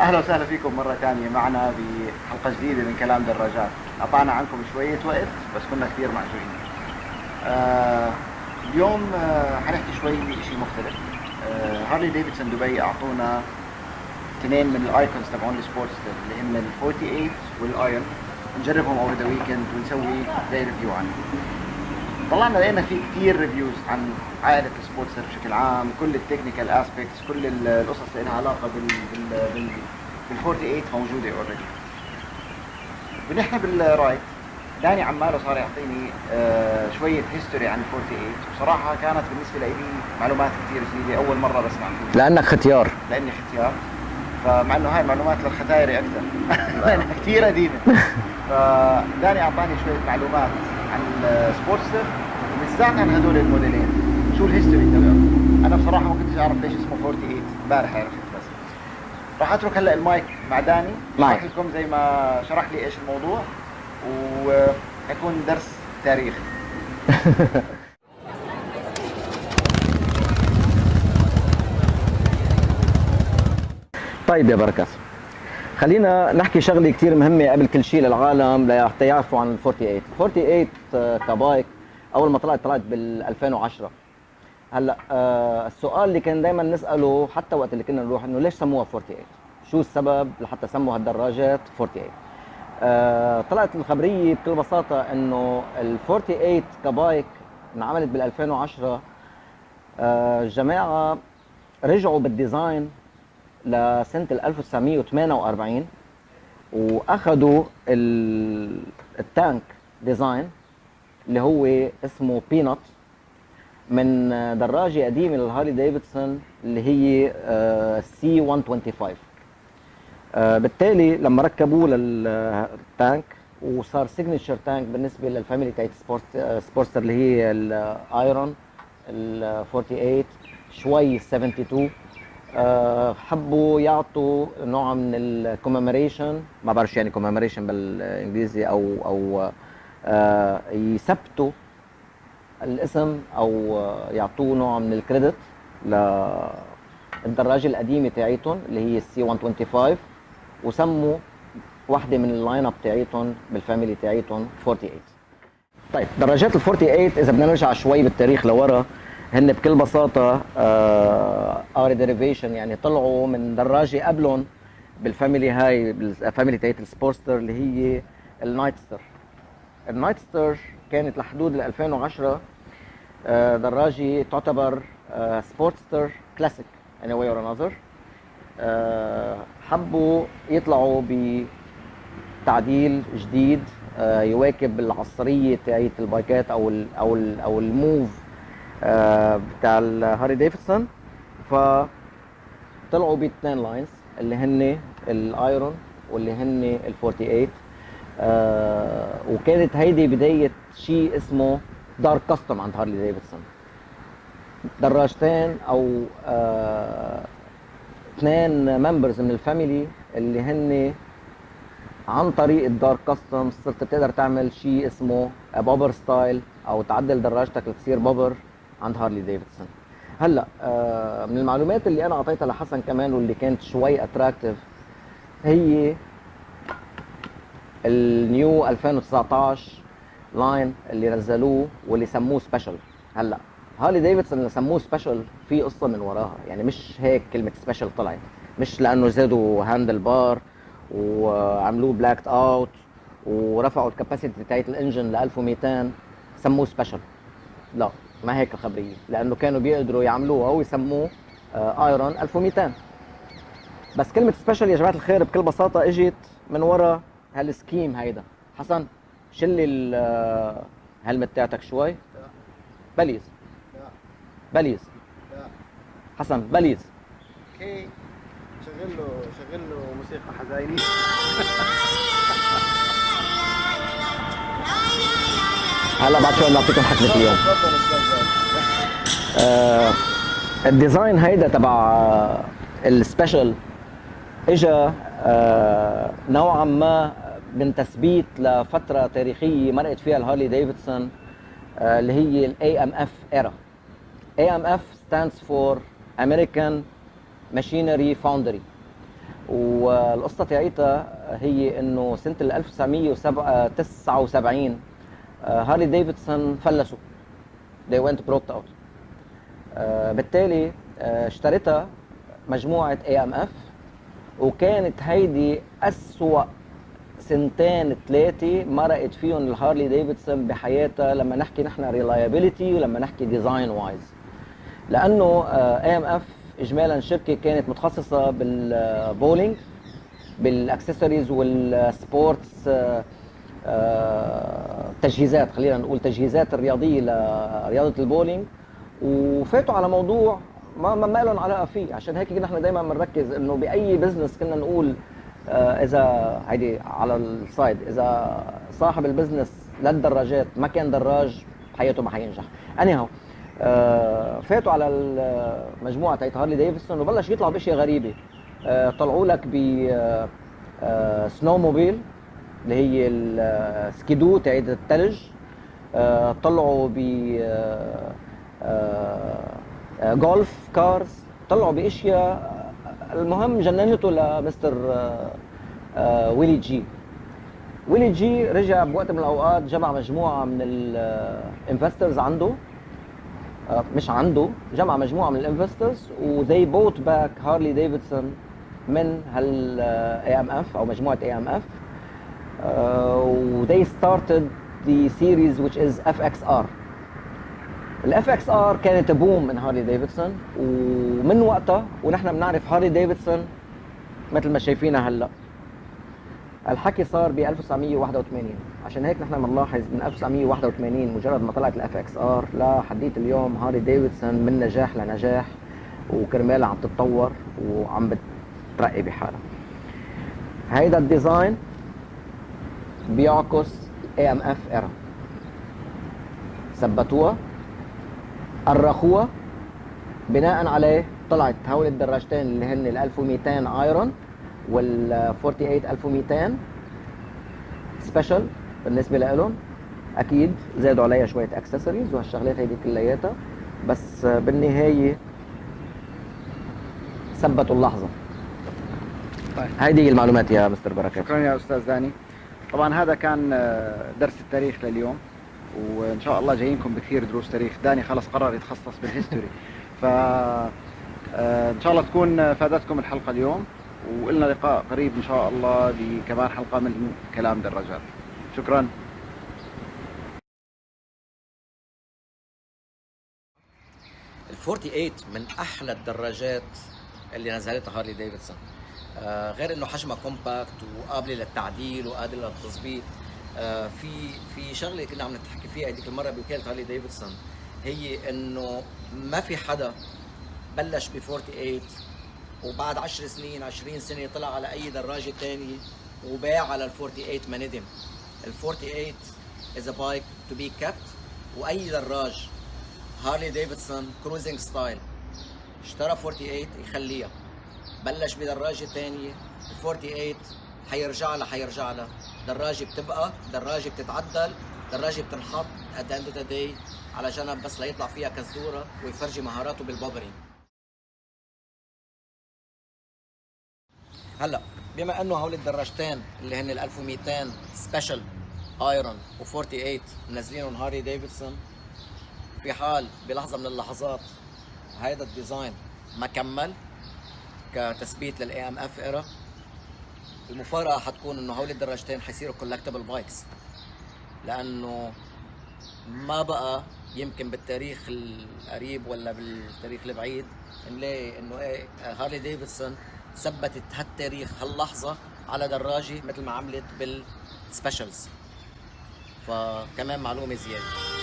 أهلا وسهلا فيكم مرة ثانية معنا بحلقة جديدة من كلام دراجات. قطعنا عنكم شوية وقت بس كنا كثير معجوقين. اليوم حنحكي شوي شيء مختلف. هارلي ديفيدسون دبي أعطونا اثنين من الايكونز تبعون السبورتس اللي هم ال 48 والايرون، نجربهم اوفر ذا ويكند ونسوي زي ريفيو عنهم. طلعنا لقينا في كثير ريفيوز عن عائلة السبورتستر بشكل عام، كل التكنيكال اسبيكتس، كل القصص اللي لها علاقة بال 48 موجودة اوريدي. بنحن بالرايت داني عماله صار يعطيني شوية هيستوري عن ال 48، وصراحة كانت بالنسبة لي معلومات كثير جديدة، أول مرة بسمع فيها. لانك ختيار. لأني ختيار، فمع إنه هاي المعلومات للختايري أكثر لأنها كثير قديمة. فداني أعطاني شوية معلومات عن السبورتستر وبالذات عن هذول الموديلين، شو الهيستوري تبعهم. أنا بصراحة ما كنتش أعرف ليش اسمه 48، امبارح عرفت. بس راح أترك هلا المايك مع داني يشرح لكم زي ما شرح لي إيش الموضوع، ويكون درس تاريخ. طيب يا بركات، خلينا نحكي شغله كثير مهمه قبل كل شيء للعالم لحتى يعرفوا عن ال 48. 48 كبايك اول ما طلعت بال 2010. هلا السؤال اللي كان دائما نساله حتى وقت اللي كنا نروح انه ليش سموها 48؟ شو السبب لحتى سموا هالدراجات 48؟ طلعت الخبريه بكل بساطه انه ال 48 كبايك انعملت بال 2010. الجماعه رجعوا بالديزاين لسنة 1948 واخذوا التانك ديزاين اللي هو اسمه بينات من دراجة قديمة للهارلي ديفيدسون اللي هي سي 125. بالتالي لما ركبوه للتانك وصار سيجنتشر تانك بالنسبة للفاميلي تاعت سبورتستر اللي هي الايرون، ال 48، شوي 72، حبوا يعطوا نوع من الكوميموريشن، ما بعرف شو يعني كوميموريشن بالانجليزي، او يثبتوا الاسم او يعطوه نوع من الكريدت للدراجه القديمه تاعيتهم اللي هي السي 125، وسموا واحده من اللاين اب تاعيتهم بالفاميلي تاعيتهم 48. طيب دراجات ال 48 اذا بدنا نرجع شوي بالتاريخ لورا، هن بكل بساطة ار ديريفيشن، يعني طلعوا من دراجة قبلهم بالفاميلي، هاي بالفاميلي تاعت السبورتستر اللي هي النايتستر. النايتستر كانت لحدود ال 2010 دراجة تعتبر سبورتستر كلاسيك any way or another. حبوا يطلعوا بتعديل جديد يواكب العصرية تاعت البايكات او الموف بتاع الهارلي ديفيدسون. فطلعوا باثنين لاينز اللي هن الايرون واللي هن ال 48. وكانت هيدي بدايه شيء اسمه دارك كاستم عند هارلي ديفيدسون. دراجتين او اثنين ممبرز من الفاميلي اللي هن عن طريق الدارك كاستم صرت بتقدر تعمل شيء اسمه بوبر ستايل او تعدل دراجتك لتصير بوبر عند هارلي ديفيدسون. هلا من المعلومات اللي انا اعطيتها لحسن كمان واللي كانت شوي اتراكتيف هي النيو 2019 لاين اللي نزلوه واللي سموه سبيشال. هلا هارلي ديفيدسون اللي سموه سبيشال في قصه من وراها، يعني مش هيك كلمه سبيشال طلعت، مش لانه زادوا هاندل بار وعملوه بلاكت اوت ورفعوا الكاباسيتي تاعت الانجن ل 1200 سموه سبيشال. لا، ما هيك الخبريه، لانه كانوا بيقدروا يعملوها ويسموه ايرون 1200. بس كلمه سبيشال يا جماعه الخير بكل بساطه اجت من ورا هالسكيم هيدا. حسن شلي الهلمت تاعتك شوي. بليز بليز حسن بليز. اوكي، شغل له موسيقى حزينه. هلا بعد شوي بنعطيكم حكمة اليوم. الديزاين هيدا تبع السبيشال اجا نوعا ما من تثبيت لفترة تاريخية مرقت فيها الهارلي ديفيدسون اللي هي ال AMF era. AMF stands for American Machinery Foundry. والقصة تاعيتها هي انه سنة 1979 هارلي ديفيدسون فلسوا. they went broke out. بالتالي اشترتها مجموعة AMF، وكانت هيدي أسوأ سنتين ثلاثة مرقت فيهم الهارلي ديفيدسون بحياتها، لما نحكي نحن ريلايبيليتي ولما نحكي ديزاين وايز. لأنه AMF إجمالا شركة كانت متخصصة بالبولينج، بالاكسسوارز والسبورتس، تجهيزات، خلينا نقول تجهيزات الرياضيه لرياضه البولينج، وفاتوا على موضوع ما لهم علاقه فيه. عشان هيك نحن دائما بنركز انه باي بزنس كنا نقول اذا هيدي على السايد، اذا صاحب البزنس للدراجات ما كان دراج حياته ما حينجح. اني فاتوا على المجموعه تاعت هارلي ديفيدسون وبلش يطلعوا باشياء غريبه. طلعوا لك ب سنو موبيل اللي هي السكيدو تاعت الثلج، طلعوا ب جولف كارز، طلعوا باشياء المهم جننته لمستر ويلي جي. ويلي جي رجع بوقت من الاوقات جمع مجموعه من الانفسترز عنده، مش عنده، جمع مجموعه من الانفسترز وذي بوت باك هارلي ديفيدسون من هال AMF او مجموعه AMF. وذي ستارتد the series which is FXR. الاف اكس ار كانت بوم من هارلي ديفيدسون، ومن وقتها ونحن بنعرف هارلي ديفيدسون مثل ما شايفينها هلا. الحكي صار ب 1981، عشان هيك نحن بنلاحظ من 1981 مجرد ما طلعت الاف اكس ار لحديت اليوم هارلي ديفيدسون من نجاح لنجاح، وكرمالها عم تتطور وعم بترقي بحالها. هيدا الديزاين بيعكس AMF ايرا، ثبتوها أرخوها، بناء عليه طلعت هول الدراجتين اللي هن ال 1200 ايرون وال 48 1200 سبيشال. بالنسبه لهم اكيد زادوا عليها شويه اكسسوارز وهالشغلات هيدي كلياتها، بس بالنهايه ثبتوا اللحظه. طيب هيدي هي المعلومات يا مستر بركات. شكرا يا استاذ داني. طبعا هذا كان درس التاريخ لليوم، وان شاء الله جايينكم بكثير دروس تاريخ. داني خلص قرر يتخصص بالهيستوري، ف ان شاء الله تكون فادتكم الحلقه اليوم، وإلنا لقاء قريب ان شاء الله بكمان حلقه من كلام دراجات. شكرا. ال 48 من احلى الدراجات اللي نزلتها هارلي ديفيدسون، غير انه حجمها كومباكت وقابله للتعديل وقابله للتظبيط. في شغله كنا عم نحكي فيها هذيك المره بوكاله هارلي ديفيدسون، هي انه ما في حدا بلش ب 48 وبعد 10 سنين 20 سنه طلع على اي دراجه ثانيه وباع على ال 48 ما ندم. ال 48 is a bike to be kept، واي دراج هارلي ديفيدسون كروزنج ستايل اشترى 48 يخليها، بلش بدراجه ثانيه ال 48 حيرجع لها دراجه بتبقى، دراجه بتتعدل، دراجه بتنحط at the end of the day على جنب بس ليطلع فيها كزدوره ويفرجي مهاراته بالبوبرين. هلا بما انه هول الدراجتين اللي هن ال 1200 سبيشال ايرون و 48 منزلينهم هارلي ديفيدسون، في حال بلحظه من اللحظات هيدا الديزاين ما كمل كتثبيت للاي ام اف ايرا، المفارقه حتكون انه هول الدراجتين حيصيروا كولكتبل بايكس، لانه ما بقى يمكن بالتاريخ القريب ولا بالتاريخ البعيد نلاقي انه هارلي ديفيدسون ثبتت هالتاريخ هاللحظه على دراجه مثل ما عملت بالسبيشلز. فكمان معلومه زياده.